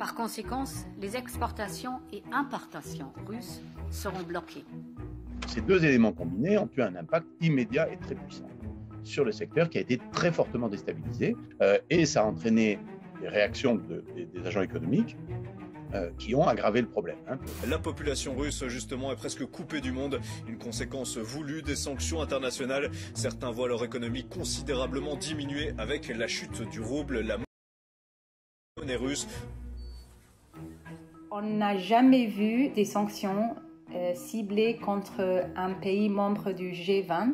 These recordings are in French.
Par conséquent, les exportations et importations russes seront bloquées. Ces deux éléments combinés ont eu un impact immédiat et très puissant sur le secteur qui a été très fortement déstabilisé et ça a entraîné des réactions des agents économiques qui ont aggravé le problème. La population russe, justement, est presque coupée du monde, une conséquence voulue des sanctions internationales. Certains voient leur économie considérablement diminuer avec la chute du rouble, la monnaie russe. On n'a jamais vu des sanctions ciblées contre un pays membre du G20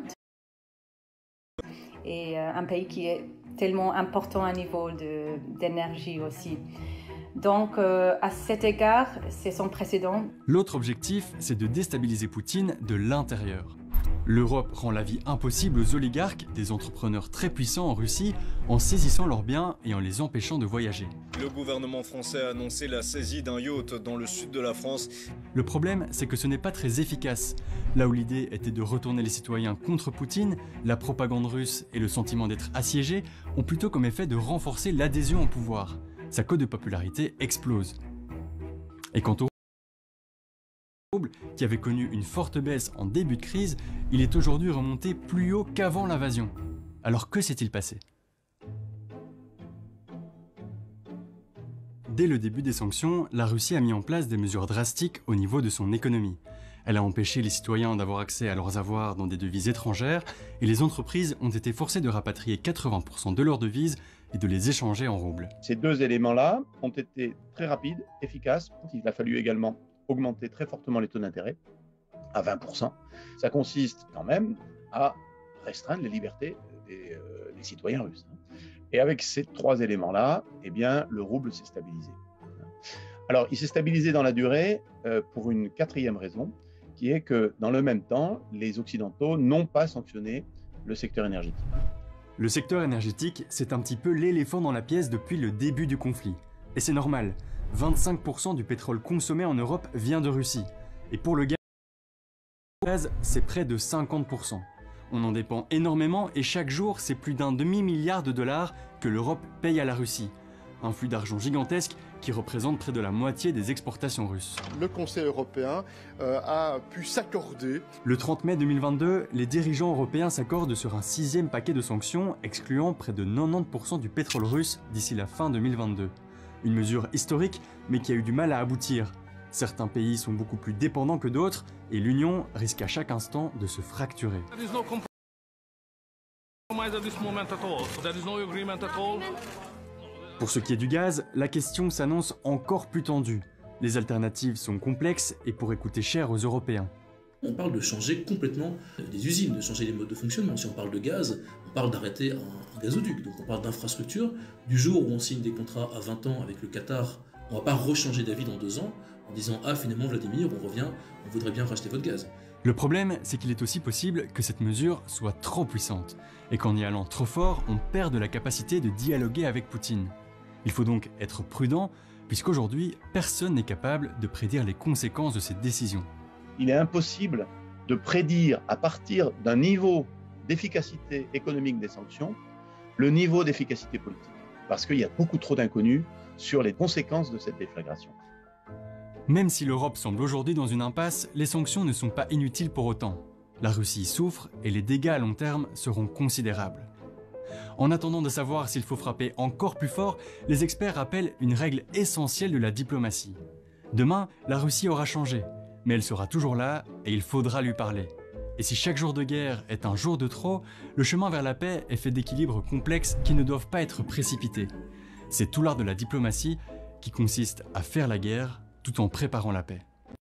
et un pays qui est tellement important à niveau d'énergie aussi. Donc, à cet égard, c'est sans précédent. L'autre objectif, c'est de déstabiliser Poutine de l'intérieur. L'Europe rend la vie impossible aux oligarques, des entrepreneurs très puissants en Russie, en saisissant leurs biens et en les empêchant de voyager. Le gouvernement français a annoncé la saisie d'un yacht dans le sud de la France. Le problème, c'est que ce n'est pas très efficace. Là où l'idée était de retourner les citoyens contre Poutine, la propagande russe et le sentiment d'être assiégé ont plutôt comme effet de renforcer l'adhésion au pouvoir. Sa cote de popularité explose. Et quant au rouble, qui avait connu une forte baisse en début de crise, il est aujourd'hui remonté plus haut qu'avant l'invasion. Alors que s'est-il passé? Dès le début des sanctions, la Russie a mis en place des mesures drastiques au niveau de son économie. Elle a empêché les citoyens d'avoir accès à leurs avoirs dans des devises étrangères et les entreprises ont été forcées de rapatrier 80% de leurs devises et de les échanger en roubles. Ces deux éléments-là ont été très rapides, efficaces. Il a fallu également augmenter très fortement les taux d'intérêt à 20%. Ça consiste quand même à restreindre les libertés des citoyens russes. Et avec ces trois éléments-là, eh bien, le rouble s'est stabilisé. Alors, il s'est stabilisé dans la durée pour une quatrième raison, qui est que dans le même temps, les Occidentaux n'ont pas sanctionné le secteur énergétique. Le secteur énergétique, c'est un petit peu l'éléphant dans la pièce depuis le début du conflit. Et c'est normal, 25% du pétrole consommé en Europe vient de Russie. Et pour le gaz, c'est près de 50%. On en dépend énormément et chaque jour, c'est plus d'un demi-milliard de dollars que l'Europe paye à la Russie. Un flux d'argent gigantesque qui représente près de la moitié des exportations russes. Le Conseil européen a pu s'accorder. Le 30 mai 2022, les dirigeants européens s'accordent sur un 6e paquet de sanctions excluant près de 90% du pétrole russe d'ici la fin 2022. Une mesure historique mais qui a eu du mal à aboutir. Certains pays sont beaucoup plus dépendants que d'autres et l'Union risque à chaque instant de se fracturer. Pour ce qui est du gaz, la question s'annonce encore plus tendue. Les alternatives sont complexes et pourraient coûter cher aux Européens. On parle de changer complètement les usines, de changer les modes de fonctionnement. Si on parle de gaz, on parle d'arrêter un gazoduc. Donc on parle d'infrastructure. Du jour où on signe des contrats à 20 ans avec le Qatar, on ne va pas rechanger d'avis dans 2 ans en disant « Ah, finalement, Vladimir, on revient, on voudrait bien racheter votre gaz ». Le problème, c'est qu'il est aussi possible que cette mesure soit trop puissante et qu'en y allant trop fort, on perde la capacité de dialoguer avec Poutine. Il faut donc être prudent, puisqu'aujourd'hui, personne n'est capable de prédire les conséquences de cette décision. Il est impossible de prédire, à partir d'un niveau d'efficacité économique des sanctions, le niveau d'efficacité politique, parce qu'il y a beaucoup trop d'inconnus sur les conséquences de cette déflagration. Même si l'Europe semble aujourd'hui dans une impasse, les sanctions ne sont pas inutiles pour autant. La Russie souffre et les dégâts à long terme seront considérables. En attendant de savoir s'il faut frapper encore plus fort, les experts rappellent une règle essentielle de la diplomatie. Demain, la Russie aura changé, mais elle sera toujours là et il faudra lui parler. Et si chaque jour de guerre est un jour de trop, le chemin vers la paix est fait d'équilibres complexes qui ne doivent pas être précipités. C'est tout l'art de la diplomatie qui consiste à faire la guerre tout en préparant la paix.